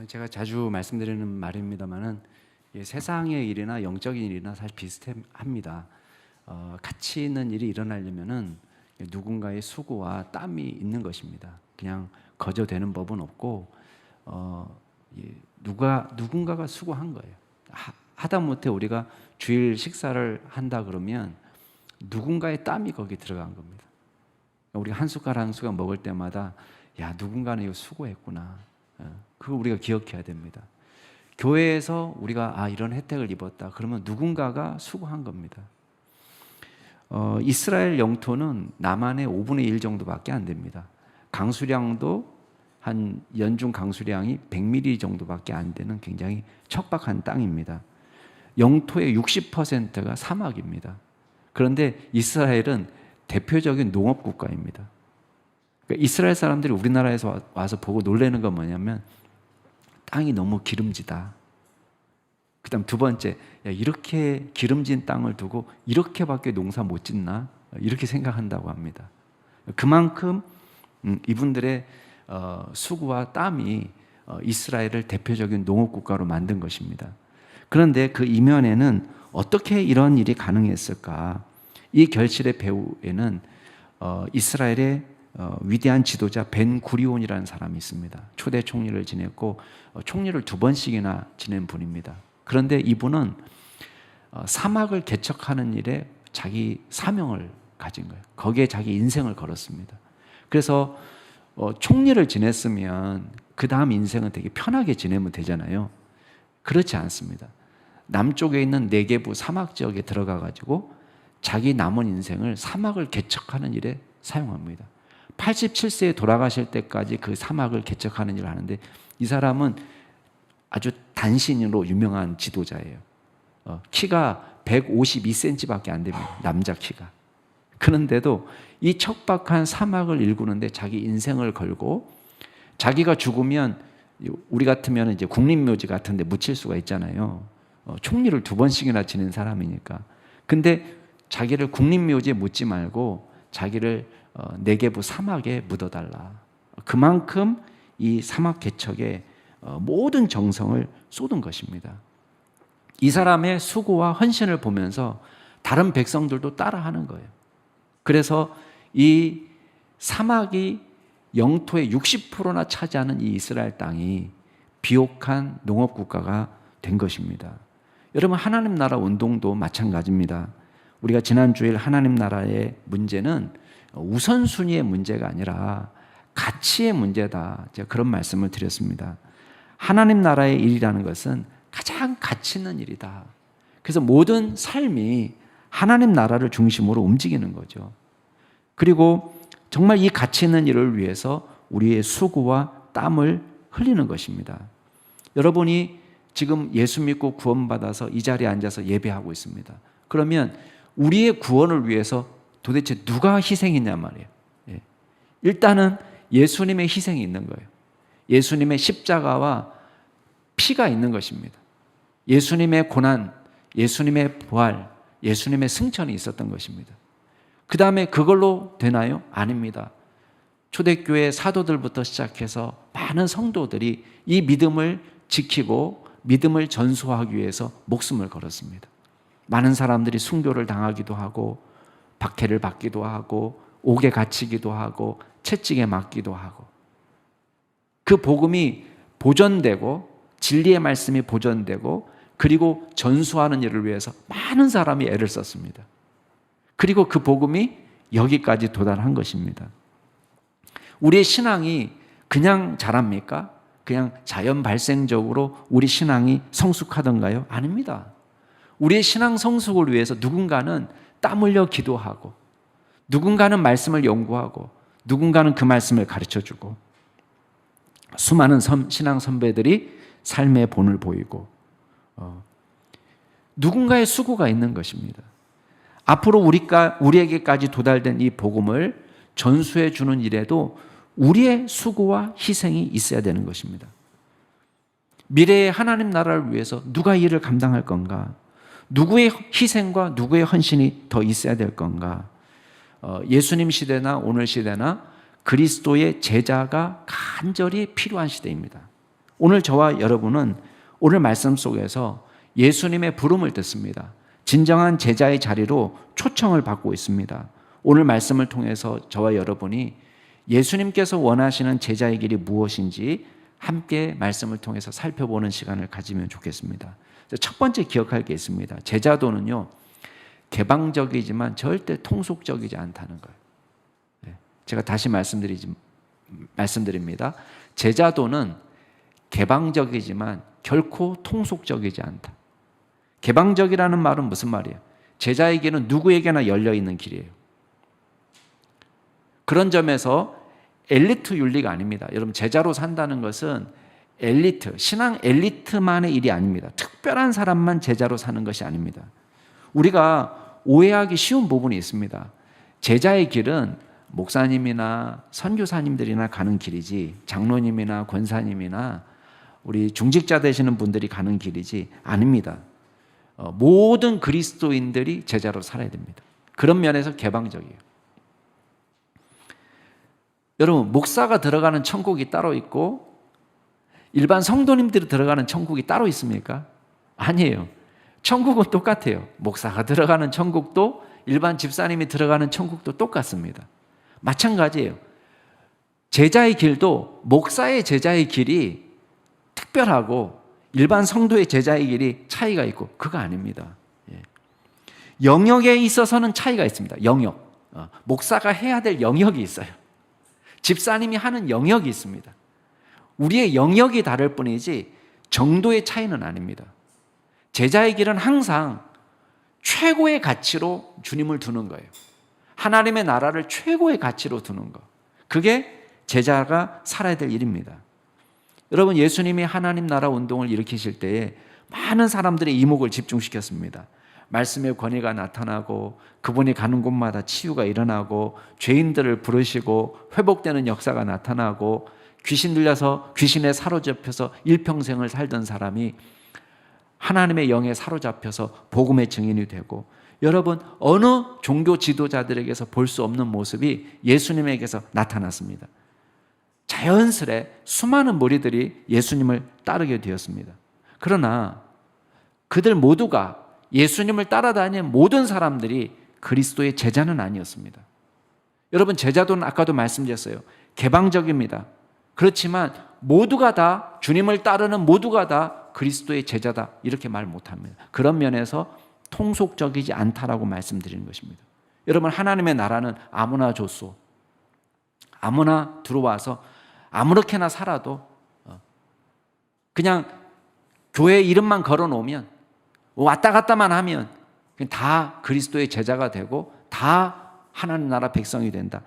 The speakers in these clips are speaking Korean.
제가 자주 말씀드리는 말입니다만은 세상의 일이나 영적인 일이나 사실 비슷합니다. 가치 있는 일이 일어나려면은 누군가의 수고와 땀이 있는 것입니다. 그냥 거저 되는 법은 없고 누군가가 수고한 거예요. 하다못해 우리가 주일 식사를 한다 그러면 누군가의 땀이 거기 들어간 겁니다. 우리가 한 숟갈 한 숟갈 먹을 때마다 야, 누군가는 이거 수고했구나. 그거 우리가 기억해야 됩니다. 교회에서 우리가 이런 혜택을 입었다 그러면 누군가가 수고한 겁니다. 이스라엘 영토는 남한의 5분의 1 정도밖에 안 됩니다. 강수량도 한 연중 강수량이 100mm 정도밖에 안 되는 굉장히 척박한 땅입니다. 영토의 60%가 사막입니다. 그런데 이스라엘은 대표적인 농업 국가입니다. 그러니까 이스라엘 사람들이 우리나라에서 와서 보고 놀라는 건 뭐냐면 땅이 너무 기름지다. 그 다음 두 번째, 야, 이렇게 기름진 땅을 두고 이렇게밖에 농사 못 짓나? 이렇게 생각한다고 합니다. 그만큼 이분들의 수고와 땀이 이스라엘을 대표적인 농업국가로 만든 것입니다. 그런데 그 이면에는 어떻게 이런 일이 가능했을까? 이 결실의 배후에는 이스라엘의 위대한 지도자 벤 구리온이라는 사람이 있습니다. 초대 총리를 지냈고 총리를 2번씩이나 지낸 분입니다. 그런데 이분은 사막을 개척하는 일에 자기 사명을 가진 거예요. 거기에 자기 인생을 걸었습니다. 그래서 총리를 지냈으면 그 다음 인생은 되게 편하게 지내면 되잖아요. 그렇지 않습니다. 남쪽에 있는 네게부 사막 지역에 들어가 가지고 자기 남은 인생을 사막을 개척하는 일에 사용합니다. 87세에 돌아가실 때까지 그 사막을 개척하는 일을 하는데 이 사람은 아주 단신으로 유명한 지도자예요. 키가 152cm밖에 안 됩니다. 남자 키가. 그런데도 이 척박한 사막을 일구는데 자기 인생을 걸고 자기가 죽으면 우리 같으면 이제 국립묘지 같은 데 묻힐 수가 있잖아요. 총리를 2번씩이나 지낸 사람이니까. 근데 자기를 국립묘지에 묻지 말고 자기를 네게부 사막에 묻어달라. 그만큼 이 사막 개척에 모든 정성을 쏟은 것입니다. 이 사람의 수고와 헌신을 보면서 다른 백성들도 따라하는 거예요. 그래서 이 사막이 영토의 60%나 차지하는 이 이스라엘 땅이 비옥한 농업국가가 된 것입니다. 여러분, 하나님 나라 운동도 마찬가지입니다. 우리가 지난 주일 하나님 나라의 문제는 우선순위의 문제가 아니라 가치의 문제다. 제가 그런 말씀을 드렸습니다. 하나님 나라의 일이라는 것은 가장 가치 있는 일이다. 그래서 모든 삶이 하나님 나라를 중심으로 움직이는 거죠. 그리고 정말 이 가치 있는 일을 위해서 우리의 수고와 땀을 흘리는 것입니다. 여러분이 지금 예수 믿고 구원받아서 이 자리에 앉아서 예배하고 있습니다. 그러면 우리의 구원을 위해서 도대체 누가 희생했냐 말이에요. 일단은 예수님의 희생이 있는 거예요. 예수님의 십자가와 피가 있는 것입니다. 예수님의 고난, 예수님의 부활, 예수님의 승천이 있었던 것입니다. 그 다음에 그걸로 되나요? 아닙니다. 초대교회 사도들부터 시작해서 많은 성도들이 이 믿음을 지키고 믿음을 전수하기 위해서 목숨을 걸었습니다. 많은 사람들이 순교를 당하기도 하고 박해를 받기도 하고 옥에 갇히기도 하고 채찍에 맞기도 하고 그 복음이 보존되고 진리의 말씀이 보존되고 그리고 전수하는 일을 위해서 많은 사람이 애를 썼습니다. 그리고 그 복음이 여기까지 도달한 것입니다. 우리의 신앙이 그냥 자랍니까? 그냥 자연 발생적으로 우리 신앙이 성숙하던가요? 아닙니다. 우리의 신앙 성숙을 위해서 누군가는 땀 흘려 기도하고 누군가는 말씀을 연구하고 누군가는 그 말씀을 가르쳐주고 수많은 신앙 선배들이 삶의 본을 보이고 누군가의 수고가 있는 것입니다. 앞으로 우리에게까지 도달된 이 복음을 전수해 주는 일에도 우리의 수고와 희생이 있어야 되는 것입니다. 미래의 하나님 나라를 위해서 누가 이 일을 감당할 건가? 누구의 희생과 누구의 헌신이 더 있어야 될 건가? 예수님 시대나 오늘 시대나 그리스도의 제자가 간절히 필요한 시대입니다. 오늘 저와 여러분은 오늘 말씀 속에서 예수님의 부름을 듣습니다. 진정한 제자의 자리로 초청을 받고 있습니다. 오늘 말씀을 통해서 저와 여러분이 예수님께서 원하시는 제자의 길이 무엇인지 함께 말씀을 통해서 살펴보는 시간을 가지면 좋겠습니다. 첫 번째 기억할 게 있습니다. 제자도는요, 개방적이지만 절대 통속적이지 않다는 거예요. 제가 다시 말씀드립니다. 제자도는 개방적이지만 결코 통속적이지 않다. 개방적이라는 말은 무슨 말이에요? 제자의 길은 누구에게나 열려있는 길이에요. 그런 점에서 엘리트 윤리가 아닙니다. 여러분, 제자로 산다는 것은 엘리트, 신앙 엘리트만의 일이 아닙니다. 특별한 사람만 제자로 사는 것이 아닙니다. 우리가 오해하기 쉬운 부분이 있습니다. 제자의 길은 목사님이나 선교사님들이나 가는 길이지, 장로님이나 권사님이나 우리 중직자 되시는 분들이 가는 길이지 아닙니다. 모든 그리스도인들이 제자로 살아야 됩니다. 그런 면에서 개방적이에요. 여러분, 목사가 들어가는 천국이 따로 있고 일반 성도님들이 들어가는 천국이 따로 있습니까? 아니에요. 천국은 똑같아요. 목사가 들어가는 천국도 일반 집사님이 들어가는 천국도 똑같습니다. 마찬가지예요. 제자의 길도 목사의 제자의 길이 특별하고 일반 성도의 제자의 길이 차이가 있고 그거 아닙니다. 영역에 있어서는 차이가 있습니다. 영역. 목사가 해야 될 영역이 있어요. 집사님이 하는 영역이 있습니다. 우리의 영역이 다를 뿐이지 정도의 차이는 아닙니다. 제자의 길은 항상 최고의 가치로 주님을 두는 거예요. 하나님의 나라를 최고의 가치로 두는 것. 그게 제자가 살아야 될 일입니다. 여러분, 예수님이 하나님 나라 운동을 일으키실 때에 많은 사람들의 이목을 집중시켰습니다. 말씀의 권위가 나타나고 그분이 가는 곳마다 치유가 일어나고 죄인들을 부르시고 회복되는 역사가 나타나고 귀신 들려서 귀신에 사로잡혀서 일평생을 살던 사람이 하나님의 영에 사로잡혀서 복음의 증인이 되고, 여러분, 어느 종교 지도자들에게서 볼 수 없는 모습이 예수님에게서 나타났습니다. 자연스레 수많은 무리들이 예수님을 따르게 되었습니다. 그러나 그들 모두가 예수님을 따라다니는 모든 사람들이 그리스도의 제자는 아니었습니다. 여러분, 제자도는 아까도 말씀드렸어요. 개방적입니다. 그렇지만 모두가 다, 주님을 따르는 모두가 다 그리스도의 제자다 이렇게 말 못합니다. 그런 면에서 통속적이지 않다라고 말씀드리는 것입니다. 여러분, 하나님의 나라는 아무나 줬소. 아무나 들어와서 아무렇게나 살아도 그냥 교회 이름만 걸어놓으면, 왔다 갔다만 하면 다 그리스도의 제자가 되고 다 하나님 나라 백성이 된다.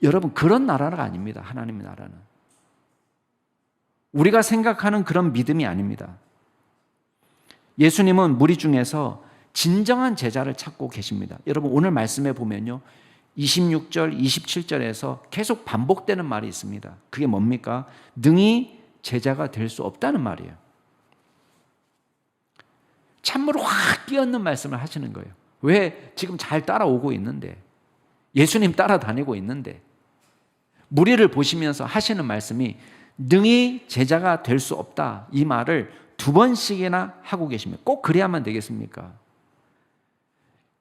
여러분, 그런 나라가 아닙니다. 하나님의 나라는 우리가 생각하는 그런 믿음이 아닙니다. 예수님은 무리 중에서 진정한 제자를 찾고 계십니다. 여러분, 오늘 말씀에 보면요, 26절, 27절에서 계속 반복되는 말이 있습니다. 그게 뭡니까? 능히 제자가 될 수 없다는 말이에요. 참으로 확 끼얹는 말씀을 하시는 거예요. 왜? 지금 잘 따라오고 있는데, 예수님 따라다니고 있는데, 무리를 보시면서 하시는 말씀이 능히 제자가 될 수 없다, 이 말을 2번씩이나 하고 계십니다. 꼭 그래야만 되겠습니까?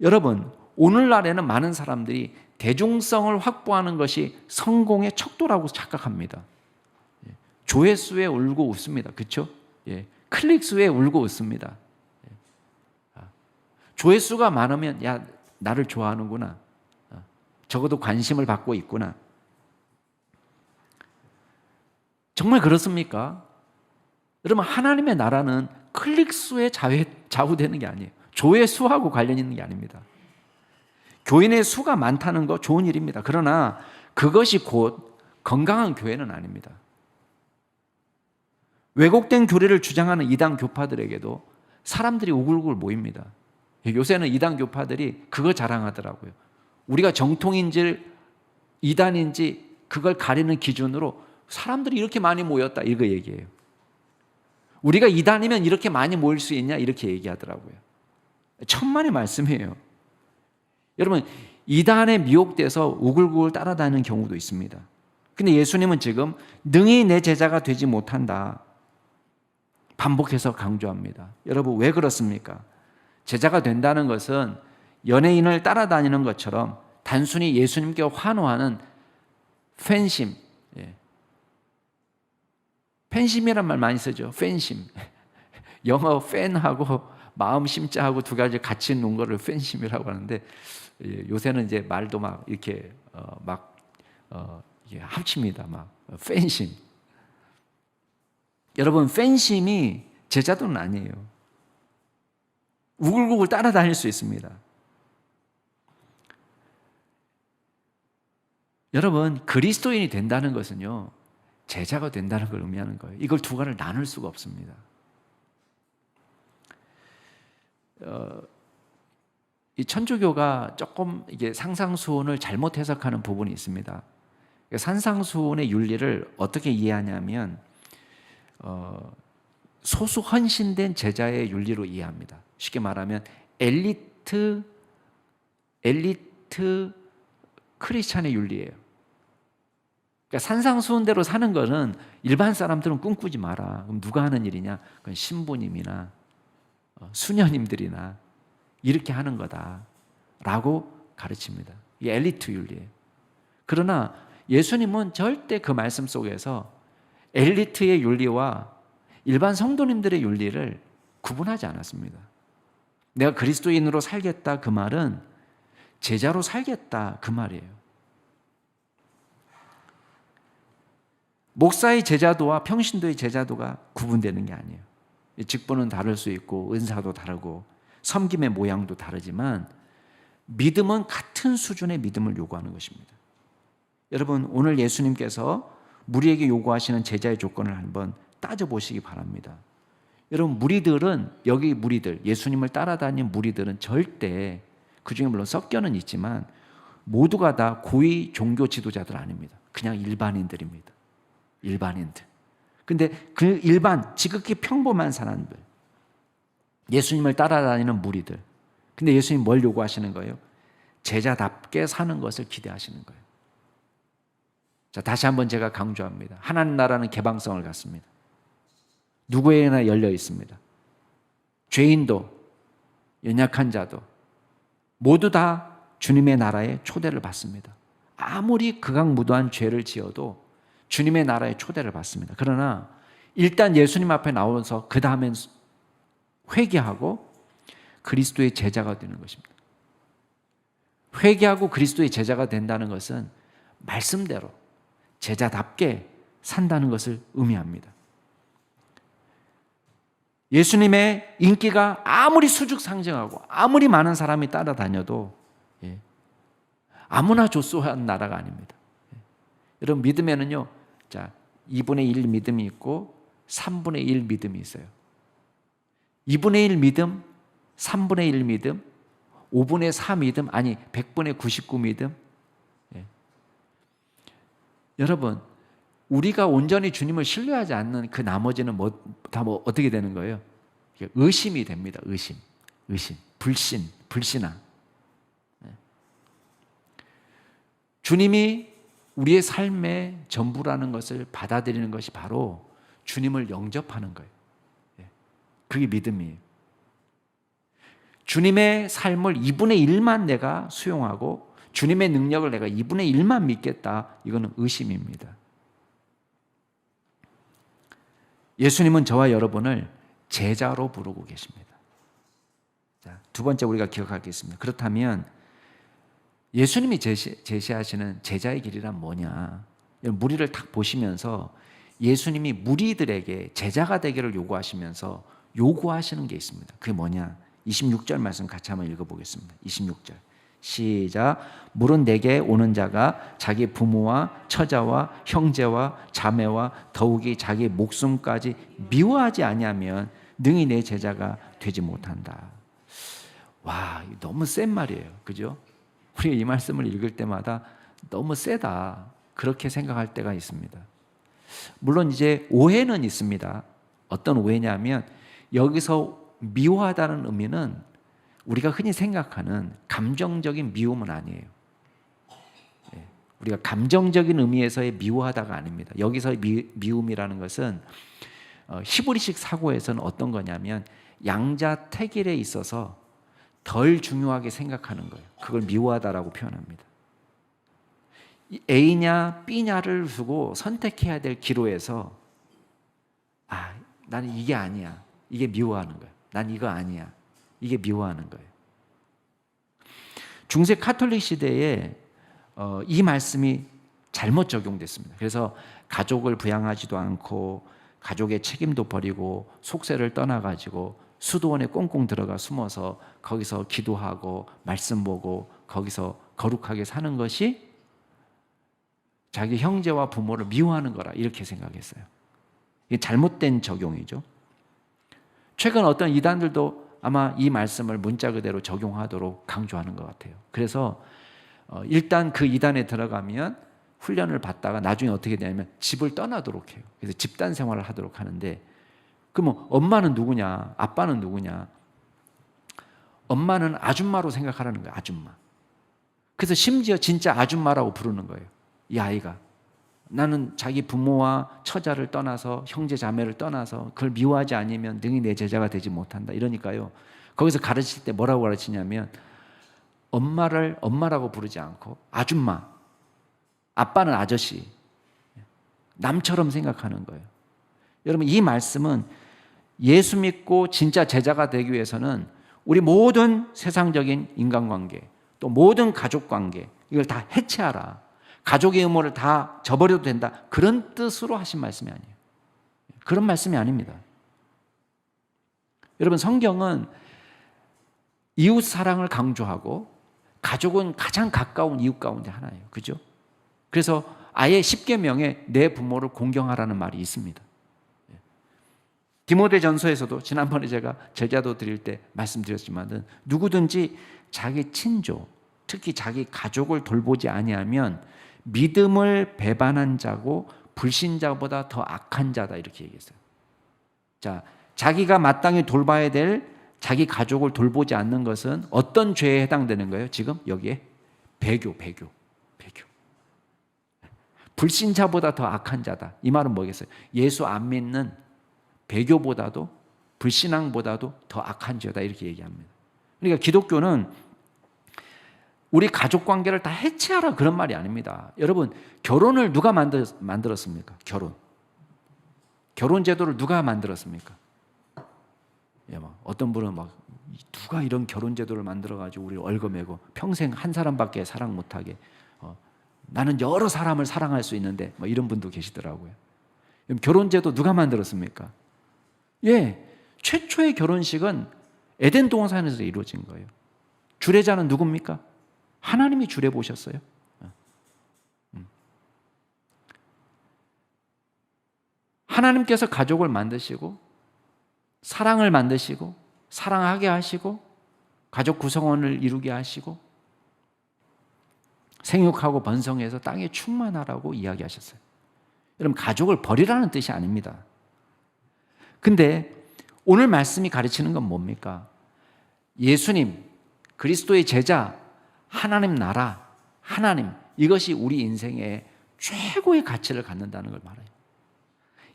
여러분, 오늘날에는 많은 사람들이 대중성을 확보하는 것이 성공의 척도라고 착각합니다. 조회수에 울고 웃습니다. 그렇죠? 클릭수에 울고 웃습니다. 조회수가 많으면, 야, 나를 좋아하는구나. 적어도 관심을 받고 있구나. 정말 그렇습니까? 여러분, 하나님의 나라는 클릭수에 좌우되는 게 아니에요. 조회수하고 관련 있는 게 아닙니다. 교인의 수가 많다는 거 좋은 일입니다. 그러나 그것이 곧 건강한 교회는 아닙니다. 왜곡된 교리를 주장하는 이단 교파들에게도 사람들이 우글우글 모입니다. 요새는 이단 교파들이 그거 자랑하더라고요. 우리가 정통인지 이단인지 그걸 가리는 기준으로 사람들이 이렇게 많이 모였다, 이거 얘기해요. 우리가 이단이면 이렇게 많이 모일 수 있냐, 이렇게 얘기하더라고요. 천만의 말씀이에요. 여러분, 이단에 미혹돼서 우글우글 따라다니는 경우도 있습니다. 근데 예수님은 지금 능히 내 제자가 되지 못한다, 반복해서 강조합니다. 여러분 왜 그렇습니까? 제자가 된다는 것은 연예인을 따라다니는 것처럼 단순히 예수님께 환호하는 팬심, 팬심이란 말 많이 쓰죠. 팬심. 영어 팬하고 마음 심자하고 두 가지 같이 놓은 거를 팬심이라고 하는데, 요새는 이제 말도 막 이렇게 합칩니다. 막 팬심. 여러분 팬심이 제자도는 아니에요. 우글우글 따라다닐 수 있습니다. 여러분 그리스도인이 된다는 것은요, 제자가 된다는 걸 의미하는 거예요. 이걸 두 가지를 나눌 수가 없습니다. 이 천주교가 조금 이게 상상수훈을 잘못 해석하는 부분이 있습니다. 산상수훈의 윤리를 어떻게 이해하냐면 소수 헌신된 제자의 윤리로 이해합니다. 쉽게 말하면 엘리트 크리스찬의 윤리예요. 그러니까 산상수훈대로 사는 거는 일반 사람들은 꿈꾸지 마라. 그럼 누가 하는 일이냐? 그건 신부님이나 수녀님들이나 이렇게 하는 거다라고 가르칩니다. 이게 엘리트 윤리예요. 그러나 예수님은 절대 그 말씀 속에서 엘리트의 윤리와 일반 성도님들의 윤리를 구분하지 않았습니다. 내가 그리스도인으로 살겠다 그 말은 제자로 살겠다 그 말이에요. 목사의 제자도와 평신도의 제자도가 구분되는 게 아니에요. 직분은 다를 수 있고 은사도 다르고 섬김의 모양도 다르지만 믿음은 같은 수준의 믿음을 요구하는 것입니다. 여러분 오늘 예수님께서 우리에게 요구하시는 제자의 조건을 한번 따져보시기 바랍니다. 여러분 무리들은, 여기 무리들, 예수님을 따라다니는 무리들은 절대, 그중에 물론 섞여는 있지만 모두가 다 고위 종교 지도자들 아닙니다. 그냥 일반인들입니다. 일반인들. 근데 그 일반 지극히 평범한 사람들, 예수님을 따라다니는 무리들, 근데 예수님 뭘 요구하시는 거예요? 제자답게 사는 것을 기대하시는 거예요. 자, 다시 한번 제가 강조합니다. 하나님 나라는 개방성을 갖습니다. 누구에게나 열려 있습니다. 죄인도 연약한 자도 모두 다 주님의 나라에 초대를 받습니다. 아무리 극악무도한 죄를 지어도 주님의 나라에 초대를 받습니다. 그러나 일단 예수님 앞에 나와서 그 다음엔 회개하고 그리스도의 제자가 되는 것입니다. 회개하고 그리스도의 제자가 된다는 것은 말씀대로 제자답게 산다는 것을 의미합니다. 예수님의 인기가 아무리 수죽상정하고 아무리 많은 사람이 따라다녀도 아무나 조소한 나라가 아닙니다. 여러분 믿음에는요, 자 2분의 1 믿음이 있고 3분의 1 믿음이 있어요. 2분의 1 믿음, 3분의 1 믿음, 5분의 4 믿음, 아니 100분의 99 믿음. 여러분 우리가 온전히 주님을 신뢰하지 않는 그 나머지는 다 어떻게 되는 거예요? 의심이 됩니다. 의심, 불신앙. 주님이 우리의 삶의 전부라는 것을 받아들이는 것이 바로 주님을 영접하는 거예요. 그게 믿음이에요. 주님의 삶을 2분의 1만 내가 수용하고 주님의 능력을 내가 2분의 1만 믿겠다. 이거는 의심입니다. 예수님은 저와 여러분을 제자로 부르고 계십니다. 자, 두 번째 우리가 기억할 게 있습니다. 그렇다면 예수님이 제시하시는 제자의 길이란 뭐냐? 무리를 딱 보시면서 예수님이 무리들에게 제자가 되기를 요구하시면서 요구하시는 게 있습니다. 그게 뭐냐? 26절 말씀 같이 한번 읽어보겠습니다. 26절 시작. 물은 내게 오는 자가 자기 부모와 처자와 형제와 자매와 더욱이 자기 목숨까지 미워하지 아니하면 능히 내 제자가 되지 못한다. 와, 너무 센 말이에요. 그죠? 우리가 이 말씀을 읽을 때마다 너무 세다, 그렇게 생각할 때가 있습니다. 물론 이제 오해는 있습니다. 어떤 오해냐면 여기서 미워하다는 의미는 우리가 흔히 생각하는 감정적인 미움은 아니에요. 우리가 감정적인 의미에서의 미워하다가 아닙니다. 여기서 미움이라는 것은 히브리식 사고에서는 어떤 거냐면 양자택일에 있어서 덜 중요하게 생각하는 거예요. 그걸 미워하다라고 표현합니다. A냐 B냐를 두고 선택해야 될 기로에서 나는 이게 아니야. 이게 미워하는 거예요. 난 이거 아니야. 이게 미워하는 거예요. 중세 카톨릭 시대에 이 말씀이 잘못 적용됐습니다. 그래서 가족을 부양하지도 않고 가족의 책임도 버리고 속세를 떠나가지고 수도원에 꽁꽁 들어가 숨어서 거기서 기도하고 말씀 보고 거기서 거룩하게 사는 것이 자기 형제와 부모를 미워하는 거라 이렇게 생각했어요. 이게 잘못된 적용이죠. 최근 어떤 이단들도 아마 이 말씀을 문자 그대로 적용하도록 강조하는 것 같아요. 그래서 일단 그 이단에 들어가면 훈련을 받다가 나중에 어떻게 되냐면 집을 떠나도록 해요. 그래서 집단 생활을 하도록 하는데, 그러면 엄마는 누구냐? 아빠는 누구냐? 엄마는 아줌마로 생각하라는 거예요. 아줌마. 그래서 심지어 진짜 아줌마라고 부르는 거예요. 이 아이가. 나는 자기 부모와 처자를 떠나서 형제 자매를 떠나서 그걸 미워하지 않으면 능히 내 제자가 되지 못한다. 이러니까요. 거기서 가르칠 때 뭐라고 가르치냐면 엄마를 엄마라고 부르지 않고 아줌마, 아빠는 아저씨, 남처럼 생각하는 거예요. 여러분, 이 말씀은 예수 믿고 진짜 제자가 되기 위해서는 우리 모든 세상적인 인간관계, 또 모든 가족관계, 이걸 다 해체하라. 가족의 의무를 다 저버려도 된다. 그런 뜻으로 하신 말씀이 아니에요. 그런 말씀이 아닙니다. 여러분, 성경은 이웃 사랑을 강조하고 가족은 가장 가까운 이웃 가운데 하나예요. 그죠? 그래서 아예 십계명에 내 부모를 공경하라는 말이 있습니다. 디모데전서에서도 지난번에 제가 제자도 드릴 때 말씀드렸지만은 누구든지 자기 친족, 특히 자기 가족을 돌보지 아니하면 믿음을 배반한 자고 불신자보다 더 악한 자다, 이렇게 얘기했어요. 자, 자기가 마땅히 돌봐야 될 자기 가족을 돌보지 않는 것은 어떤 죄에 해당되는 거예요? 지금 여기에 배교. 불신자보다 더 악한 자다. 이 말은 뭐겠어요? 예수 안 믿는 배교보다도 불신앙보다도 더 악한 죄다, 이렇게 얘기합니다. 그러니까 기독교는 우리 가족 관계를 다 해체하라, 그런 말이 아닙니다. 여러분, 결혼을 누가 만들었습니까? 결혼 제도를 누가 만들었습니까? 어떤 분은 누가 이런 결혼 제도를 만들어가지고 우리를 얽어매고 평생 한 사람밖에 사랑 못하게, 나는 여러 사람을 사랑할 수 있는데, 이런 분도 계시더라고요. 결혼 제도 누가 만들었습니까? 최초의 결혼식은 에덴 동산에서 이루어진 거예요. 주례자는 누굽니까? 하나님이 주례 보셨어요. 하나님께서 가족을 만드시고 사랑을 만드시고 사랑하게 하시고 가족 구성원을 이루게 하시고 생육하고 번성해서 땅에 충만하라고 이야기하셨어요. 여러분, 가족을 버리라는 뜻이 아닙니다. 근데 오늘 말씀이 가르치는 건 뭡니까? 예수님, 그리스도의 제자, 하나님 나라, 하나님, 이것이 우리 인생의 최고의 가치를 갖는다는 걸 말해요.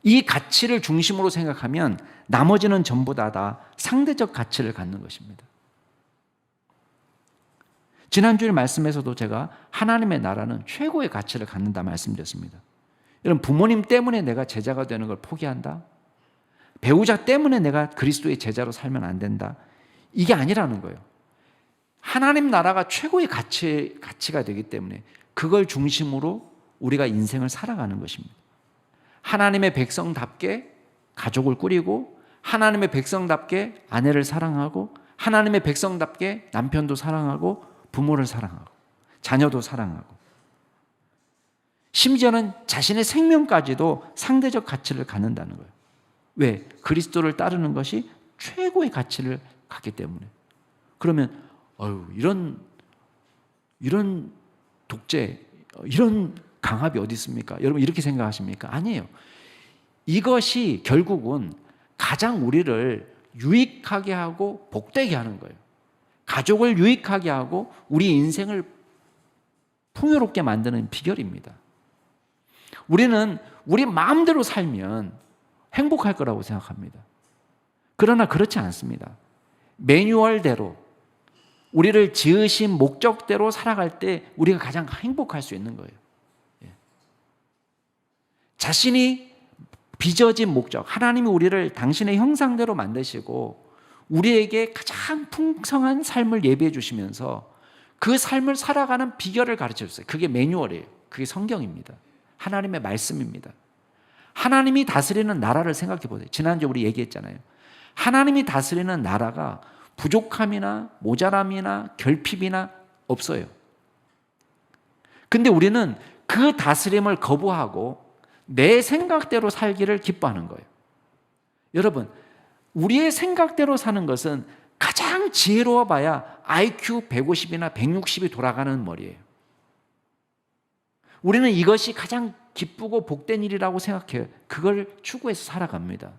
이 가치를 중심으로 생각하면 나머지는 전부 다 상대적 가치를 갖는 것입니다. 지난주에 말씀에서도 제가 하나님의 나라는 최고의 가치를 갖는다 말씀드렸습니다. 여러분, 부모님 때문에 내가 제자가 되는 걸 포기한다? 배우자 때문에 내가 그리스도의 제자로 살면 안 된다? 이게 아니라는 거예요. 하나님 나라가 최고의 가치가 되기 때문에 그걸 중심으로 우리가 인생을 살아가는 것입니다. 하나님의 백성답게 가족을 꾸리고 하나님의 백성답게 아내를 사랑하고 하나님의 백성답게 남편도 사랑하고 부모를 사랑하고 자녀도 사랑하고 심지어는 자신의 생명까지도 상대적 가치를 갖는다는 거예요. 왜? 그리스도를 따르는 것이 최고의 가치를 갖기 때문에. 그러면 이런 독재, 이런 강압이 어디 있습니까? 여러분, 이렇게 생각하십니까? 아니에요. 이것이 결국은 가장 우리를 유익하게 하고 복되게 하는 거예요. 가족을 유익하게 하고 우리 인생을 풍요롭게 만드는 비결입니다. 우리는 우리 마음대로 살면 행복할 거라고 생각합니다. 그러나 그렇지 않습니다. 매뉴얼대로 우리를 지으신 목적대로 살아갈 때 우리가 가장 행복할 수 있는 거예요. 자신이 빚어진 목적, 하나님이 우리를 당신의 형상대로 만드시고 우리에게 가장 풍성한 삶을 예비해 주시면서 그 삶을 살아가는 비결을 가르쳐 줬어요. 그게 매뉴얼이에요. 그게 성경입니다. 하나님의 말씀입니다. 하나님이 다스리는 나라를 생각해 보세요. 지난주에 우리 얘기했잖아요. 하나님이 다스리는 나라가 부족함이나 모자람이나 결핍이나 없어요. 근데 우리는 그 다스림을 거부하고 내 생각대로 살기를 기뻐하는 거예요. 여러분, 우리의 생각대로 사는 것은 가장 지혜로워 봐야 IQ 150이나 160이 돌아가는 머리예요. 우리는 이것이 가장 기쁘고 복된 일이라고 생각해요. 그걸 추구해서 살아갑니다.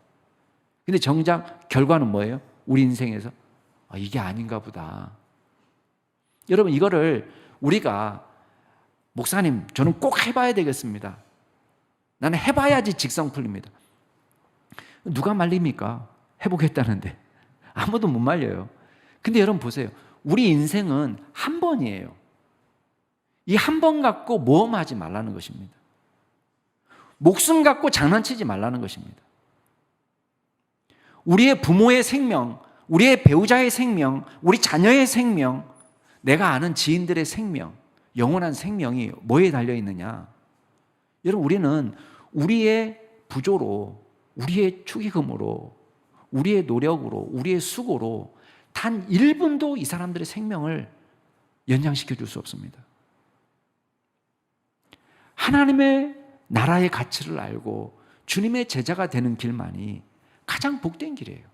근데 정작 결과는 뭐예요? 우리 인생에서 이게 아닌가 보다. 여러분, 이거를 우리가 목사님, 저는 꼭 해봐야 되겠습니다. 나는 해봐야지 직성 풀립니다. 누가 말립니까? 해보겠다는데. 아무도 못 말려요. 근데 여러분 보세요. 우리 인생은 한 번이에요. 이 한 번 갖고 모험하지 말라는 것입니다. 목숨 갖고 장난치지 말라는 것입니다. 우리의 부모의 생명, 우리의 배우자의 생명, 우리 자녀의 생명, 내가 아는 지인들의 생명, 영원한 생명이 뭐에 달려 있느냐? 여러분, 우리는 우리의 부조로, 우리의 축의금으로, 우리의 노력으로, 우리의 수고로 단 1분도 이 사람들의 생명을 연장시켜 줄 수 없습니다. 하나님의 나라의 가치를 알고 주님의 제자가 되는 길만이 가장 복된 길이에요.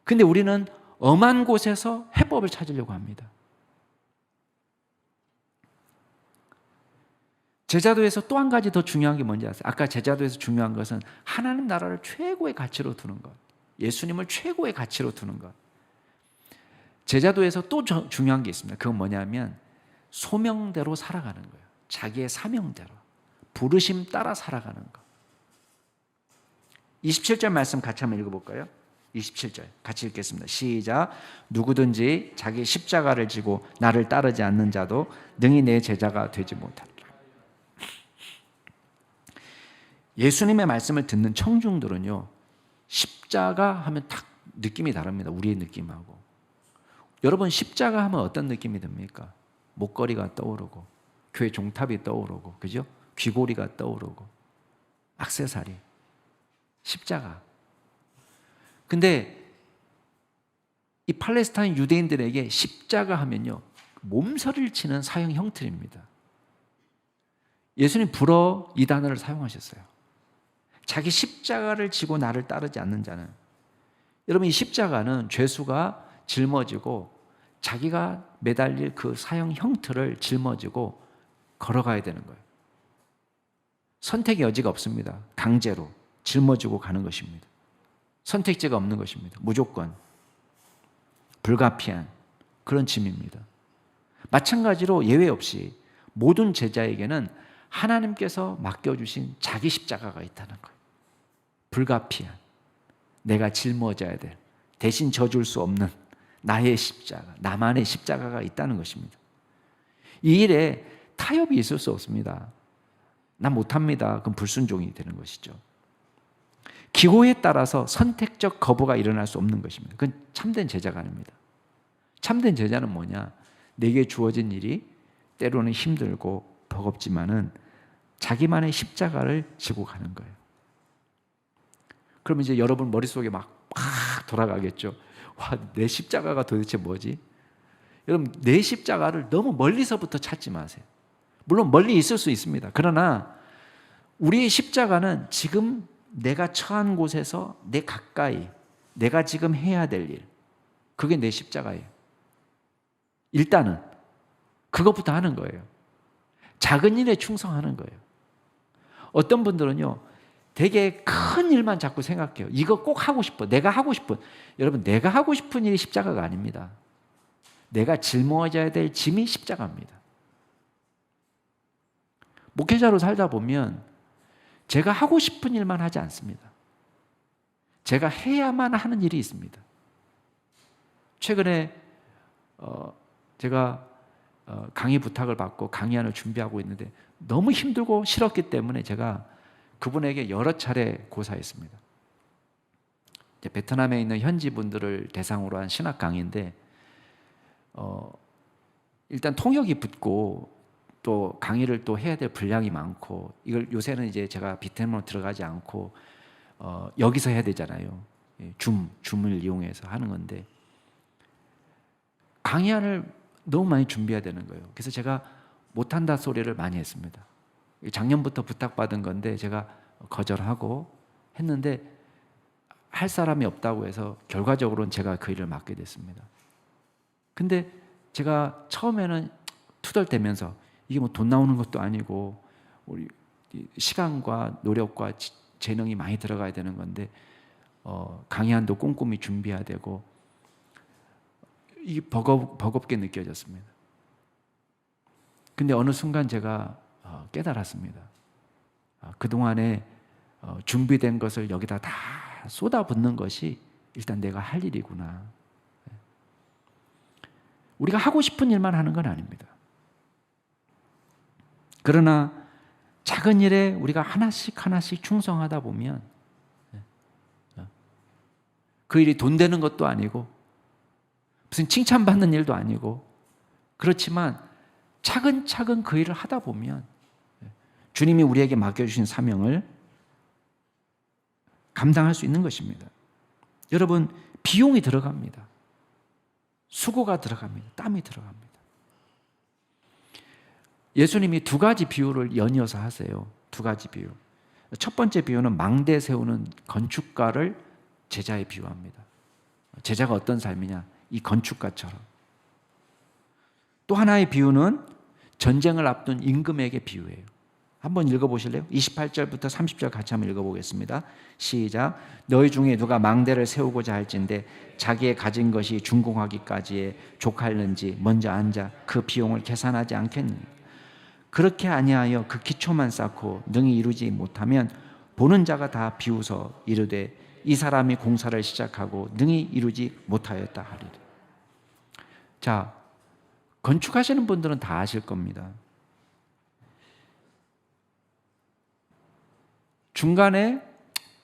근데 우리는 엄한 곳에서 해법을 찾으려고 합니다. 제자도에서 또 한 가지 더 중요한 게 뭔지 아세요? 아까 제자도에서 중요한 것은 하나님 나라를 최고의 가치로 두는 것, 예수님을 최고의 가치로 두는 것. 제자도에서 또 중요한 게 있습니다. 그건 뭐냐면 소명대로 살아가는 거예요. 자기의 사명대로, 부르심 따라 살아가는 것. 27절 말씀 같이 한번 읽어볼까요? 27절 같이 읽겠습니다. 시작. 누구든지 자기 십자가를 지고 나를 따르지 않는 자도 능히 내 제자가 되지 못하리라. 예수님의 말씀을 듣는 청중들은요, 십자가 하면 딱 느낌이 다릅니다. 우리의 느낌하고. 여러분, 십자가 하면 어떤 느낌이 듭니까? 목걸이가 떠오르고, 교회 종탑이 떠오르고, 그죠? 귀고리가 떠오르고, 액세서리, 십자가. 근데 이 팔레스타인 유대인들에게 십자가 하면요, 몸서리를 치는 사형 형틀입니다. 예수님 불어 이 단어를 사용하셨어요. 자기 십자가를 지고 나를 따르지 않는 자는, 여러분, 이 십자가는 죄수가 짊어지고 자기가 매달릴 그 사형 형틀을 짊어지고 걸어가야 되는 거예요. 선택의 여지가 없습니다. 강제로 짊어지고 가는 것입니다. 선택지가 없는 것입니다. 무조건 불가피한 그런 짐입니다. 마찬가지로 예외 없이 모든 제자에게는 하나님께서 맡겨주신 자기 십자가가 있다는 거예요. 불가피한, 내가 짊어져야 될, 대신 져줄 수 없는 나의 십자가, 나만의 십자가가 있다는 것입니다. 이 일에 타협이 있을 수 없습니다. 난 못합니다. 그럼 불순종이 되는 것이죠. 기호에 따라서 선택적 거부가 일어날 수 없는 것입니다. 그건 참된 제자가 아닙니다. 참된 제자는 뭐냐? 내게 주어진 일이 때로는 힘들고 버겁지만은 자기만의 십자가를 지고 가는 거예요. 그러면 이제 여러분 머릿속에 막 돌아가겠죠. 와, 내 십자가가 도대체 뭐지? 여러분, 내 십자가를 너무 멀리서부터 찾지 마세요. 물론 멀리 있을 수 있습니다. 그러나 우리의 십자가는 지금 내가 처한 곳에서 내 가까이, 내가 지금 해야 될 일, 그게 내 십자가예요. 일단은 그것부터 하는 거예요. 작은 일에 충성하는 거예요. 어떤 분들은요, 되게 큰 일만 자꾸 생각해요. 이거 꼭 하고 싶어. 내가 하고 싶은. 여러분, 내가 하고 싶은 일이 십자가가 아닙니다. 내가 짊어져야 될 짐이 십자가입니다. 목회자로 살다 보면 제가 하고 싶은 일만 하지 않습니다. 제가 해야만 하는 일이 있습니다. 최근에 제가 강의 부탁을 받고 강의안을 준비하고 있는데 너무 힘들고 싫었기 때문에 제가 그분에게 여러 차례 고사했습니다. 베트남에 있는 현지 분들을 대상으로 한 신학 강의인데 일단 통역이 붙고 또 강의를 또 해야 될 분량이 많고, 이걸 요새는 이제 제가 베트남으로 들어가지 않고 여기서 해야 되잖아요. 줌을 이용해서 하는 건데 강의안을 너무 많이 준비해야 되는 거예요. 그래서 제가 못한다 소리를 많이 했습니다. 작년부터 부탁받은 건데 제가 거절하고 했는데 할 사람이 없다고 해서 결과적으로는 제가 그 일을 맡게 됐습니다. 근데 제가 처음에는 투덜대면서 이게 뭐 돈 나오는 것도 아니고 우리 시간과 노력과 재능이 많이 들어가야 되는 건데 강의안도 꼼꼼히 준비해야 되고 이게 버겁게 느껴졌습니다. 근데 어느 순간 제가 깨달았습니다. 그동안에 준비된 것을 여기다 다 쏟아붓는 것이 일단 내가 할 일이구나. 우리가 하고 싶은 일만 하는 건 아닙니다. 그러나 작은 일에 우리가 하나씩 충성하다 보면 그 일이 돈 되는 것도 아니고 무슨 칭찬받는 일도 아니고, 그렇지만 차근차근 그 일을 하다 보면 주님이 우리에게 맡겨주신 사명을 감당할 수 있는 것입니다. 여러분, 비용이 들어갑니다. 수고가 들어갑니다. 땀이 들어갑니다. 예수님이 두 가지 비유를 연이어서 하세요. 두 가지 비유. 첫 번째 비유는 망대 세우는 건축가를 제자에 비유합니다. 제자가 어떤 삶이냐? 이 건축가처럼. 또 하나의 비유는 전쟁을 앞둔 임금에게 비유해요. 한번 읽어보실래요? 28절부터 30절 같이 한번 읽어보겠습니다. 시작. 너희 중에 누가 망대를 세우고자 할진대 자기의 가진 것이 준공하기까지에 족할는지 먼저 앉아 그 비용을 계산하지 않겠느냐. 그렇게 아니하여 그 기초만 쌓고 능히 이루지 못하면 보는 자가 다 비웃어 이르되 이 사람이 공사를 시작하고 능히 이루지 못하였다 하리라. 자, 건축하시는 분들은 다 아실 겁니다. 중간에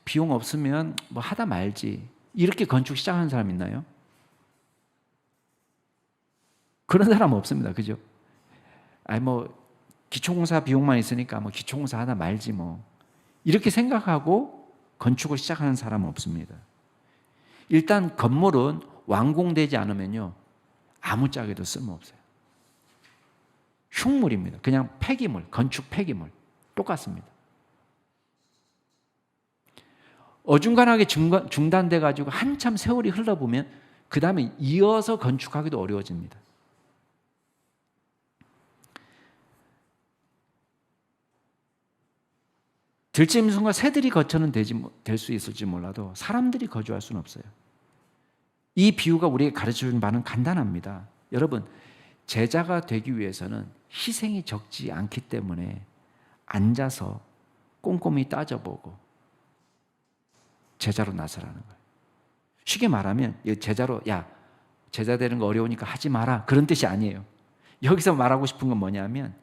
비용 없으면 뭐 하다 말지 이렇게 건축 시작하는 사람 있나요? 그런 사람 없습니다. 그죠? 아니 뭐 기초공사 비용만 있으니까 뭐 기초공사 하다 말지 뭐 이렇게 생각하고 건축을 시작하는 사람은 없습니다. 일단 건물은 완공되지 않으면요 아무짝에도 쓸모없어요. 흉물입니다. 그냥 폐기물, 건축 폐기물 똑같습니다. 어중간하게 중단돼 가지고 한참 세월이 흘러보면 그 다음에 이어서 건축하기도 어려워집니다. 들짐승과 새들이 거처는 될 수 있을지 몰라도 사람들이 거주할 수는 없어요. 이 비유가 우리에게 가르쳐주는 바는 간단합니다. 여러분, 제자가 되기 위해서는 희생이 적지 않기 때문에 앉아서 꼼꼼히 따져보고 제자로 나서라는 거예요. 쉽게 말하면 제자로 제자 되는 거 어려우니까 하지 마라 그런 뜻이 아니에요. 여기서 말하고 싶은 건 뭐냐면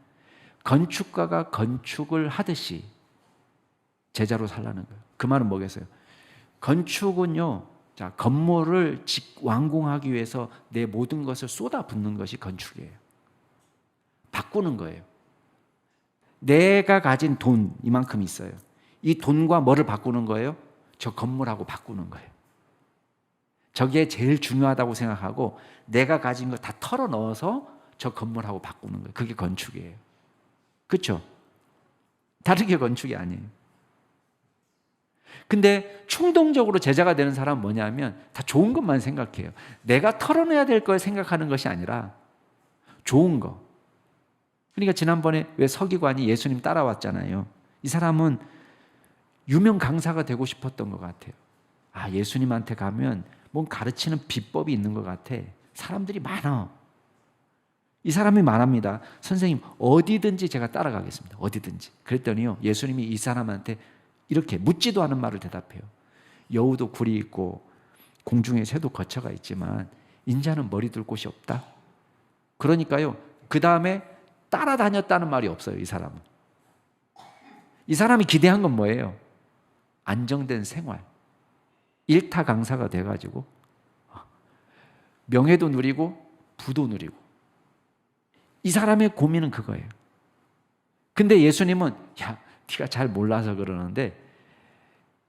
건축가가 건축을 하듯이 제자로 살라는 거예요. 그 말은 뭐겠어요? 건축은요, 자, 건물을 완공하기 위해서 내 모든 것을 쏟아붓는 것이 건축이에요. 바꾸는 거예요. 내가 가진 돈 이만큼 있어요. 이 돈과 뭐를 바꾸는 거예요? 저 건물하고 바꾸는 거예요. 저게 제일 중요하다고 생각하고 내가 가진 걸 다 털어 넣어서 저 건물하고 바꾸는 거예요. 그게 건축이에요. 그렇죠? 다른 게 건축이 아니에요. 근데 충동적으로 제자가 되는 사람은 뭐냐면 다 좋은 것만 생각해요. 내가 털어내야 될 걸 생각하는 것이 아니라 좋은 거. 그러니까 지난번에 왜 서기관이 예수님 따라왔잖아요. 이 사람은 유명 강사가 되고 싶었던 것 같아요. 예수님한테 가면 뭔 가르치는 비법이 있는 것 같아. 사람들이 많아. 이 사람이 말합니다. 선생님, 어디든지 제가 따라가겠습니다. 어디든지. 그랬더니요, 예수님이 이 사람한테 이렇게 묻지도 않은 말을 대답해요. 여우도 굴이 있고 공중에 새도 거처가 있지만 인자는 머리 둘 곳이 없다. 그러니까요, 그 다음에 따라다녔다는 말이 없어요. 이 사람은. 이 사람이 기대한 건 뭐예요? 안정된 생활, 일타 강사가 돼가지고 명예도 누리고 부도 누리고. 이 사람의 고민은 그거예요. 근데 예수님은 야, 네가 잘 몰라서 그러는데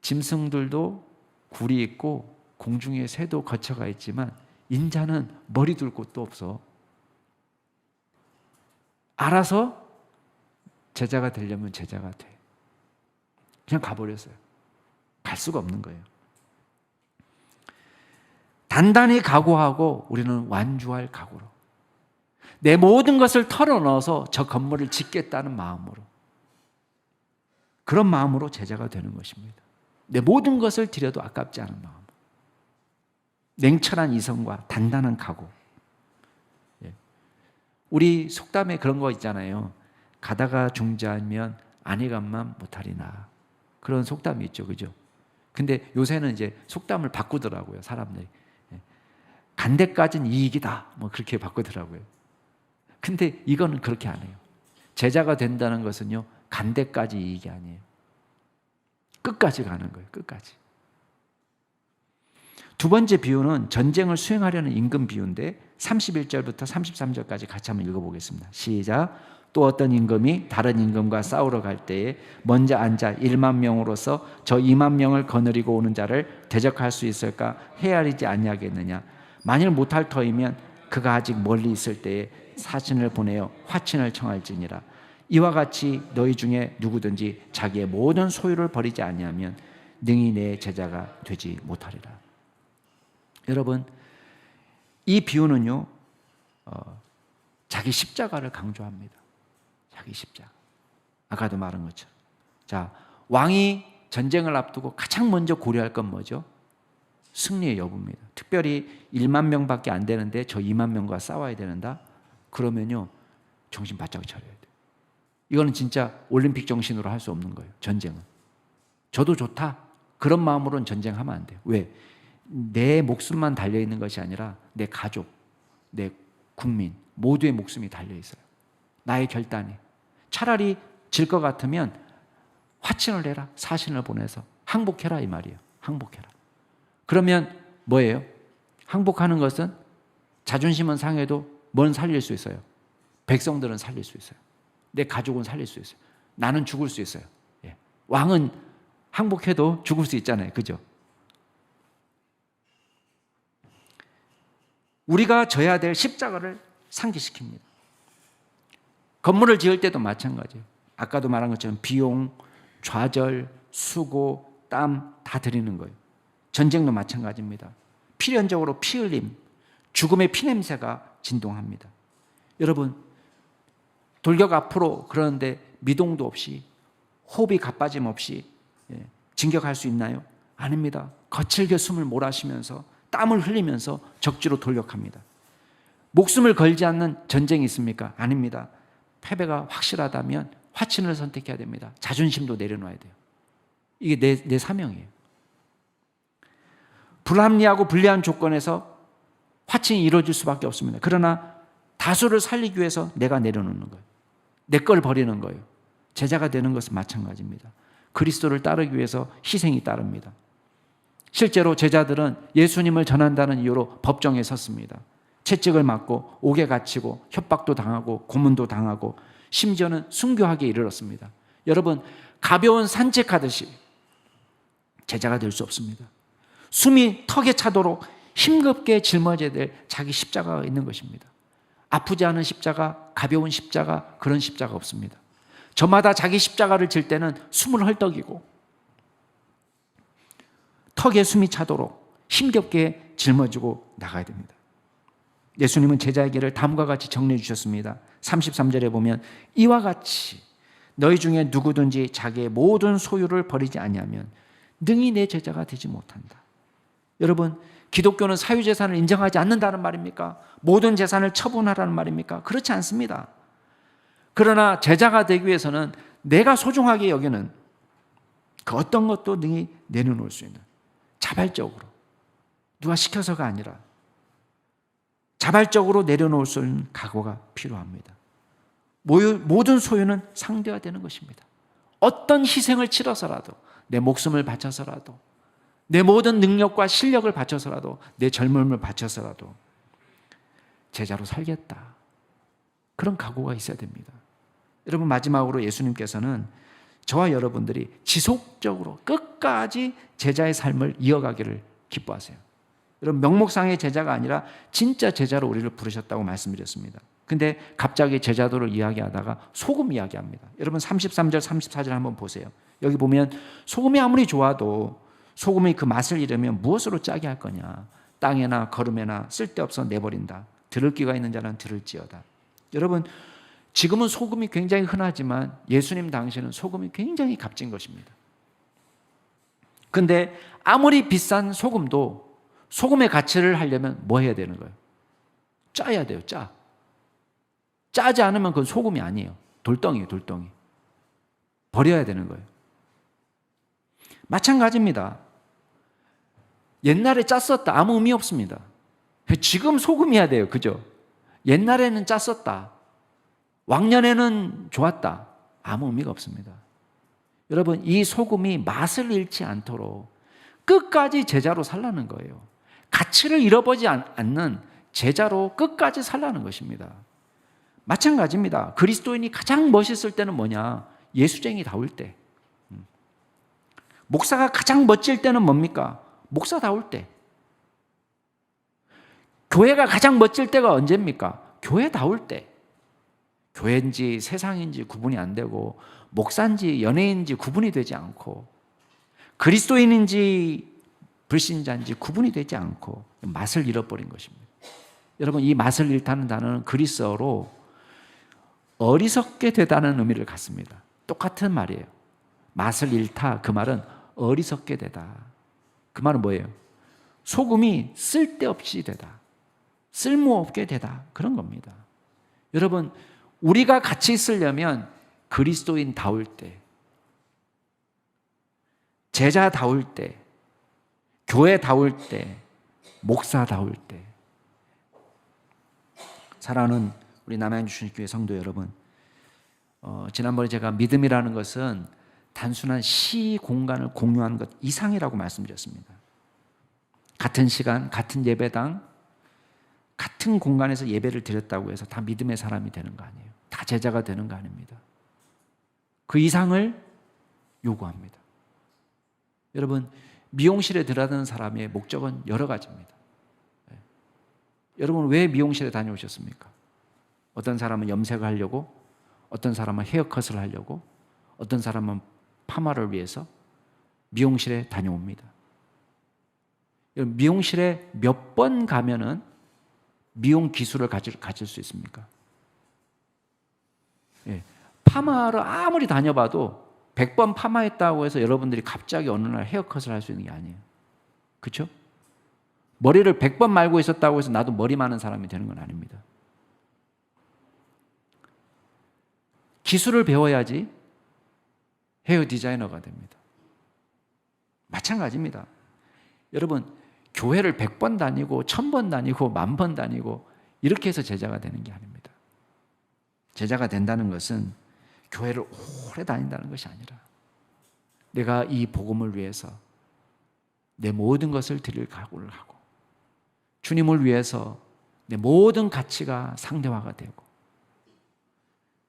짐승들도 굴이 있고 공중에 새도 거처가 있지만 인자는 머리 둘 곳도 없어. 알아서 제자가 되려면 제자가 돼. 그냥 가버렸어요. 갈 수가 없는 거예요. 단단히 각오하고 우리는 완주할 각오로, 내 모든 것을 털어넣어서 저 건물을 짓겠다는 마음으로, 그런 마음으로 제자가 되는 것입니다. 내 모든 것을 드려도 아깝지 않은 마음, 냉철한 이성과 단단한 각오. 우리 속담에 그런 거 있잖아요. 가다가 중지하면 안희감만 못하리나. 그런 속담이 있죠, 그죠? 근데 요새는 이제 속담을 바꾸더라고요, 사람들이. 간 데까지는 이익이다, 뭐 그렇게 바꾸더라고요. 근데 이거는 그렇게 안 해요. 제자가 된다는 것은요, 간 데까지 이익이 아니에요. 끝까지 가는 거예요, 끝까지. 두 번째 비유는 전쟁을 수행하려는 임금 비유인데 31절부터 33절까지 같이 한번 읽어보겠습니다. 시작. 또 어떤 임금이 다른 임금과 싸우러 갈 때에 먼저 앉아 1만 명으로서 저 2만 명을 거느리고 오는 자를 대적할 수 있을까 헤아리지 아니하겠느냐. 만일 못할 터이면 그가 아직 멀리 있을 때에 사신을 보내어 화친을 청할지니라. 이와 같이 너희 중에 누구든지 자기의 모든 소유를 버리지 아니하면 능히 내 제자가 되지 못하리라. 여러분, 이 비유는요, 자기 십자가를 강조합니다. 자기 십자가. 아까도 말한 것처럼. 자, 왕이 전쟁을 앞두고 가장 먼저 고려할 건 뭐죠? 승리의 여부입니다. 특별히 1만 명밖에 안 되는데 저 2만 명과 싸워야 되는다? 그러면요, 정신 바짝 차려야 돼요. 이거는 진짜 올림픽 정신으로 할 수 없는 거예요, 전쟁은. 저도 좋다, 그런 마음으로는 전쟁하면 안 돼요. 왜? 내 목숨만 달려있는 것이 아니라 내 가족, 내 국민 모두의 목숨이 달려있어요. 나의 결단이. 차라리 질 것 같으면 화친을 내라, 사신을 보내서 항복해라, 이 말이에요. 항복해라. 그러면 뭐예요? 항복하는 것은 자존심은 상해도 뭔 살릴 수 있어요? 백성들은 살릴 수 있어요. 내 가족은 살릴 수 있어요. 나는 죽을 수 있어요. 예. 왕은 항복해도 죽을 수 있잖아요, 그죠? 우리가 져야 될 십자가를 상기시킵니다. 건물을 지을 때도 마찬가지예요. 아까도 말한 것처럼 비용, 좌절, 수고, 땀 다 들이는 거예요. 전쟁도 마찬가지입니다. 필연적으로 피 흘림, 죽음의 피냄새가 진동합니다. 여러분, 돌격 앞으로 그러는데 미동도 없이, 호흡이 가빠짐 없이 진격할 수 있나요? 아닙니다. 거칠게 숨을 몰아쉬면서 땀을 흘리면서 적지로 돌격합니다. 목숨을 걸지 않는 전쟁이 있습니까? 아닙니다. 패배가 확실하다면 화친을 선택해야 됩니다. 자존심도 내려놔야 돼요. 이게 내 사명이에요. 불합리하고 불리한 조건에서 화친이 이루어질 수밖에 없습니다. 그러나 다수를 살리기 위해서 내가 내려놓는 거예요. 내 걸 버리는 거예요. 제자가 되는 것은 마찬가지입니다. 그리스도를 따르기 위해서 희생이 따릅니다. 실제로 제자들은 예수님을 전한다는 이유로 법정에 섰습니다. 채찍을 맞고 옥에 갇히고 협박도 당하고 고문도 당하고 심지어는 순교하기에 이르렀습니다. 여러분, 가벼운 산책하듯이 제자가 될 수 없습니다. 숨이 턱에 차도록 힘겹게 짊어져야 될 자기 십자가가 있는 것입니다. 아프지 않은 십자가, 가벼운 십자가, 그런 십자가 없습니다. 저마다 자기 십자가를 질 때는 숨을 헐떡이고 턱에 숨이 차도록 힘겹게 짊어지고 나가야 됩니다. 예수님은 제자에게를 다음과 같이 정리해 주셨습니다. 33절에 보면 이와 같이 너희 중에 누구든지 자기의 모든 소유를 버리지 아니하면 능히 내 제자가 되지 못한다. 여러분, 기독교는 사유재산을 인정하지 않는다는 말입니까? 모든 재산을 처분하라는 말입니까? 그렇지 않습니다. 그러나 제자가 되기 위해서는 내가 소중하게 여기는 그 어떤 것도 능히 내려놓을 수 있는 자발적으로, 누가 시켜서가 아니라 자발적으로 내려놓을 수 있는 각오가 필요합니다. 모든 소유는 상대화되는 것입니다. 어떤 희생을 치러서라도, 내 목숨을 바쳐서라도, 내 모든 능력과 실력을 바쳐서라도, 내 젊음을 바쳐서라도 제자로 살겠다, 그런 각오가 있어야 됩니다. 여러분, 마지막으로 예수님께서는 저와 여러분들이 지속적으로 끝까지 제자의 삶을 이어가기를 기뻐하세요. 여러분, 명목상의 제자가 아니라 진짜 제자로 우리를 부르셨다고 말씀드렸습니다. 근데 갑자기 제자도를 이야기하다가 소금 이야기합니다. 여러분, 33절 34절 한번 보세요. 여기 보면 소금이 아무리 좋아도 소금이 그 맛을 잃으면 무엇으로 짜게 할 거냐, 땅에나 거름에나 쓸데없어 내버린다. 들을 귀가 있는 자는 들을지어다. 여러분, 지금은 소금이 굉장히 흔하지만 예수님 당시에는 소금이 굉장히 값진 것입니다. 근데 아무리 비싼 소금도 소금의 가치를 하려면 뭐 해야 되는 거예요? 짜야 돼요. 짜지 않으면 그건 소금이 아니에요. 돌덩이에요. 돌덩이. 버려야 되는 거예요. 마찬가지입니다. 옛날에 짰었다, 아무 의미 없습니다. 지금 소금이어야 돼요. 그죠? 옛날에는 짰었다, 왕년에는 좋았다, 아무 의미가 없습니다. 여러분, 이 소금이 맛을 잃지 않도록 끝까지 제자로 살라는 거예요. 가치를 잃어버리지 않는 제자로 끝까지 살라는 것입니다. 마찬가지입니다. 그리스도인이 가장 멋있을 때는 뭐냐? 예수쟁이다울 때. 목사가 가장 멋질 때는 뭡니까? 목사다울 때. 교회가 가장 멋질 때가 언제입니까? 교회다울 때. 교회인지 세상인지 구분이 안 되고, 목사인지 연예인인지 구분이 되지 않고, 그리스도인인지 불신자인지 구분이 되지 않고 맛을 잃어버린 것입니다. 여러분, 이 맛을 잃다는 단어는 그리스어로 어리석게 되다는 의미를 갖습니다. 똑같은 말이에요. 맛을 잃다, 그 말은 어리석게 되다. 그 말은 뭐예요? 소금이 쓸데없이 되다, 쓸모없게 되다, 그런 겁니다. 여러분, 우리가 같이 있으려면 그리스도인다울 때, 제자다울 때, 교회다울 때, 목사다울 때. 사랑하는 우리 남양주 주님교회 성도 여러분, 지난번에 제가 믿음이라는 것은 단순한 시 공간을 공유하는 것 이상이라고 말씀드렸습니다. 같은 시간, 같은 예배당, 같은 공간에서 예배를 드렸다고 해서 다 믿음의 사람이 되는 거 아니에요. 다 제자가 되는 거 아닙니다. 그 이상을 요구합니다. 여러분, 미용실에 들어가는 사람의 목적은 여러 가지입니다. 여러분, 왜 미용실에 다녀오셨습니까? 어떤 사람은 염색을 하려고, 어떤 사람은 헤어컷을 하려고, 어떤 사람은 파마를 위해서 미용실에 다녀옵니다. 미용실에 몇 번 가면은 미용 기술을 가질 수 있습니까? 파마를 아무리 다녀봐도 100번 파마했다고 해서 여러분들이 갑자기 어느 날 헤어컷을 할 수 있는 게 아니에요. 그렇죠? 머리를 100번 말고 있었다고 해서 나도 머리 많은 사람이 되는 건 아닙니다. 기술을 배워야지 헤어 디자이너가 됩니다. 마찬가지입니다. 여러분, 교회를 100번 다니고 1000번 다니고 10,000번 다니고 이렇게 해서 제자가 되는 게 아닙니다. 제자가 된다는 것은 교회를 오래 다닌다는 것이 아니라 내가 이 복음을 위해서 내 모든 것을 드릴 각오를 하고, 주님을 위해서 내 모든 가치가 상대화가 되고,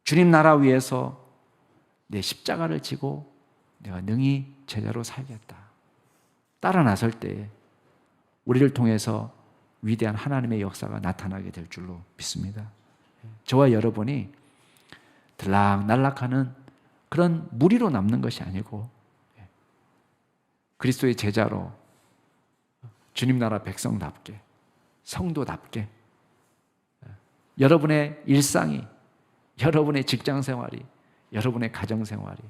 주님 나라 위해서 내 십자가를 지고 내가 능히 제자로 살겠다, 따라 나설 때에 우리를 통해서 위대한 하나님의 역사가 나타나게 될 줄로 믿습니다. 저와 여러분이 들락날락하는 그런 무리로 남는 것이 아니고 그리스도의 제자로 주님 나라 백성답게, 성도답게 여러분의 일상이, 여러분의 직장생활이, 여러분의 가정생활이,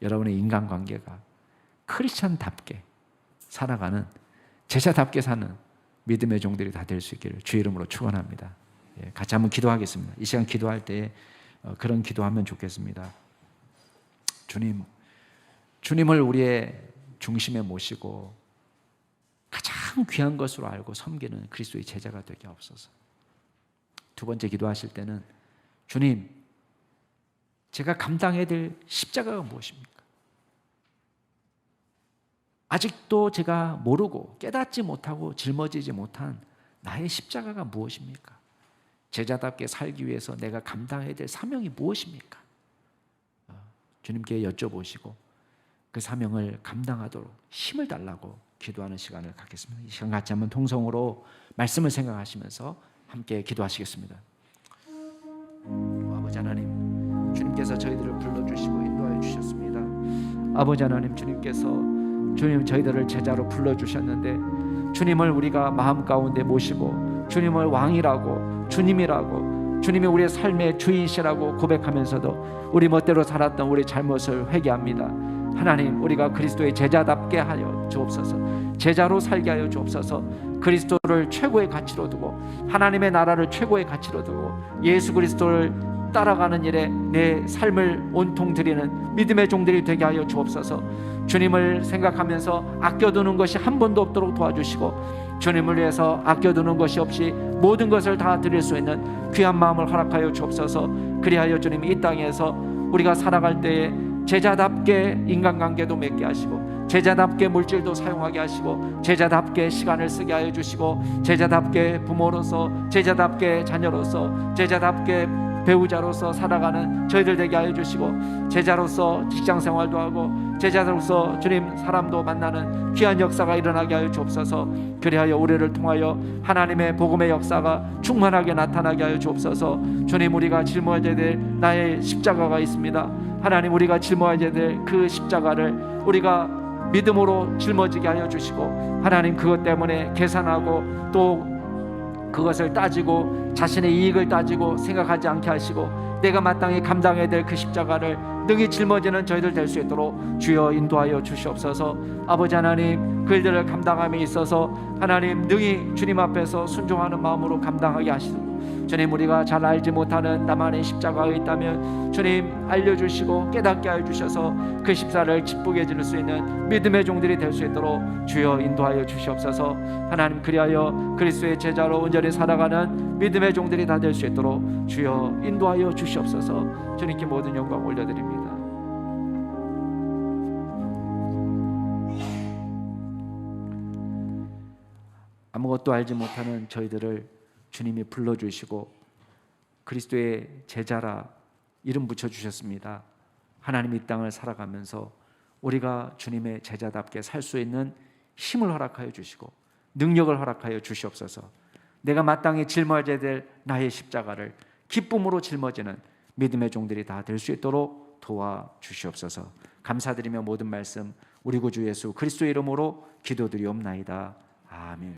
여러분의 인간관계가 크리스찬답게 살아가는, 제자답게 사는 믿음의 종들이 다 될 수 있기를 주의 이름으로 축원합니다. 같이 한번 기도하겠습니다. 이 시간 기도할 때 그런 기도하면 좋겠습니다. 주님을 우리의 중심에 모시고 가장 귀한 것으로 알고 섬기는 그리스도의 제자가 되게 하옵소서. 두 번째 기도하실 때는 주님, 제가 감당해야 될 십자가가 무엇입니까? 아직도 제가 모르고 깨닫지 못하고 짊어지지 못한 나의 십자가가 무엇입니까? 제자답게 살기 위해서 내가 감당해야 될 사명이 무엇입니까? 주님께 여쭤보시고 그 사명을 감당하도록 힘을 달라고 기도하는 시간을 갖겠습니다. 이 시간 같이 한번 통성으로 말씀을 생각하시면서 함께 기도하시겠습니다. 아버지 하나님, 주님께서 저희들을 불러주시고 인도하여 주셨습니다. 아버지 하나님, 주님 저희들을 제자로 불러주셨는데 주님을 우리가 마음 가운데 모시고 주님을 왕이라고 주님이라고 주님이 우리의 삶의 주인이시라고 고백하면서도 우리 멋대로 살았던 우리 잘못을 회개합니다. 하나님, 우리가 그리스도의 제자답게 하여 주옵소서. 제자로 살게 하여 주옵소서. 그리스도를 최고의 가치로 두고 하나님의 나라를 최고의 가치로 두고 예수 그리스도를 따라가는 일에 내 삶을 온통 드리는 믿음의 종들이 되게 하여 주옵소서. 주님을 생각하면서 아껴두는 것이 한 번도 없도록 도와주시고 주님을 위해서 아껴두는 것이 없이 모든 것을 다 드릴 수 있는 귀한 마음을 허락하여 주옵소서. 그리하여 주님, 이 땅에서 우리가 살아갈 때에 제자답게 인간관계도 맺게 하시고 제자답게 물질도 사용하게 하시고 제자답게 시간을 쓰게 하여 주시고 제자답게 부모로서 제자답게 자녀로서 제자답게 배우자로서 살아가는 저희들 되게 하여 주시고 제자로서 직장생활도 하고 제자로서 주님 사람도 만나는 귀한 역사가 일어나게 하여 주옵소서. 그리하여 우리를 통하여 하나님의 복음의 역사가 충만하게 나타나게 하여 주옵소서. 주님, 우리가 짊어져야 될 나의 십자가가 있습니다. 하나님, 우리가 짊어져야 될 그 십자가를 우리가 믿음으로 짊어지게 하여 주시고 하나님, 그것 때문에 계산하고 또 그것을 따지고 자신의 이익을 따지고 생각하지 않게 하시고 내가 마땅히 감당해야 될 그 십자가를 능히 짊어지는 저희들 될 수 있도록 주여 인도하여 주시옵소서. 아버지 하나님, 그 일들을 감당함에 있어서 하나님 능히 주님 앞에서 순종하는 마음으로 감당하게 하시고 주님, 우리가 잘 알지 못하는 나만의 십자가가 있다면 주님 알려주시고 깨닫게 하여 주셔서 그 십자를 기쁘게 해줄 수 있는 믿음의 종들이 될 수 있도록 주여 인도하여 주시옵소서. 하나님, 그리하여 그리스도의 제자로 온전히 살아가는 믿음의 종들이 다 될 수 있도록 주여 인도하여 주시옵소서. 주님께 모든 영광 올려드립니다. 아무것도 알지 못하는 저희들을 주님이 불러주시고 그리스도의 제자라 이름 붙여주셨습니다. 하나님, 이 땅을 살아가면서 우리가 주님의 제자답게 살 수 있는 힘을 허락하여 주시고 능력을 허락하여 주시옵소서. 내가 마땅히 짊어져야 될 나의 십자가를 기쁨으로 짊어지는 믿음의 종들이 다 될 수 있도록 도와주시옵소서. 감사드리며 모든 말씀 우리 구주 예수 그리스도의 이름으로 기도드리옵나이다. 아멘.